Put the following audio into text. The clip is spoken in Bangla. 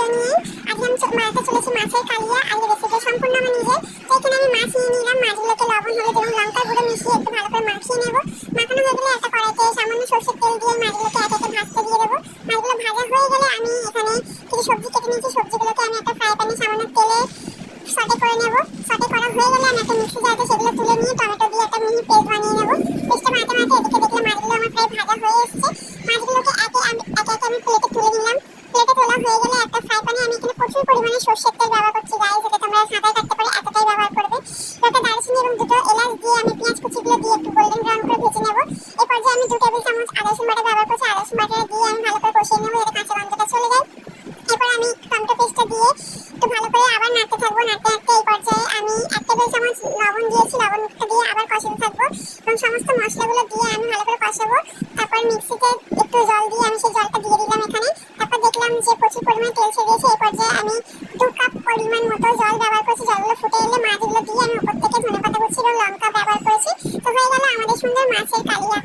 করে নিয়ে আজকে আমি বানাতে চলেছি মাছের কালিয়া। আজকে রেসিপি সম্পূর্ণ আমার নিজের। তো এখানে আমি মাছ নিয়ে নিলাম। মাছগুলোকে লবণ হলুদ এবং লঙ্কার গুঁড়ো মিশিয়ে একটু ভালো করে মাখিয়ে নেব। মাখানো হয়ে গেলে একটা কড়াইতে সামান্য সরষের তেল দিয়ে মাছগুলোকে একে একে ভাজতে দিয়ে দেবো। মাছগুলো ভাজা হয়ে গেলে আমি এখানে কিছু সবজি কেটে নিয়েছি। সবজিগুলোকে আমি একটা ফ্রাই প্যানে সামান্য তেলে সটে করে নেব। সটে করা হয়ে গেলে আমি একটা মিক্সি জারে সেগুলো তুলে নিয়ে টমেটো দিয়ে একটা মিহি পেস্ট বানিয়ে নেব। পেস্টটা বানাতে বানাতে এদিকে দেখলাম মাছগুলো আমার প্রায় ভাজা হয়ে এসেছে। মাছগুলোকে একে একে আমি প্লেটে তুলে নিলাম। প্লেটে তোলা হয়ে গেলে একটা ফ্রাই প্যানে আমি এখানে প্রচুর পরিমাণে সরষের তেল ব্যবহার করছি গাইস। এটা তোমরা সাদায় কাটতে পারো, এতটাই ব্যবহার করবে। একটা দারুচিনি এবং দুটো এলাচ দিয়ে আমি পেঁয়াজ কুচিগুলো দিয়ে একটু গোল্ডেন ব্রাউন করে ভেজে নেব। এই পর্যায়ে আমি 2 টেবিল চামচ আদা রসুন বাটা ব্যবহার করছি। আদা রসুন বাটা দিয়ে আমি ভালো করে কষিয়ে নেব যাতে কাঁচা গন্ধটা চলে যায়। এরপর আমি টমেটো পেস্টটা দিয়ে একটু ভালো করে আবার নাড়তে থাকবো। নাড়তে নাড়তে এই পর্যায়ে আমি 1 টেবিল চামচ লবণ দিয়েছি। লবণটা দিয়ে আবার কষাতে থাকবো এবং সমস্ত মশলাগুলো দিয়ে আমি ভালো করে কষাবো। তারপর মিক্সিতে একটু জল দিয়ে আমি সেই জলটা দিয়ে দিলাম এখানে। তারপর দেখলাম যে প্রচুর পরিমাণে তেল ছেড়েছে। এই পর্যায়ে আমি 2 কাপ পরিমাণ মতো জল ব্যবহার করছি। জলগুলো ফুটে এলে মাছগুলো দিয়ে আমি উপর থেকে ধনেপাতা কুচি এবং লঙ্কা ব্যবহার করেছি। তো হয়ে গেল আমাদের সুন্দর মাছের কালিয়া।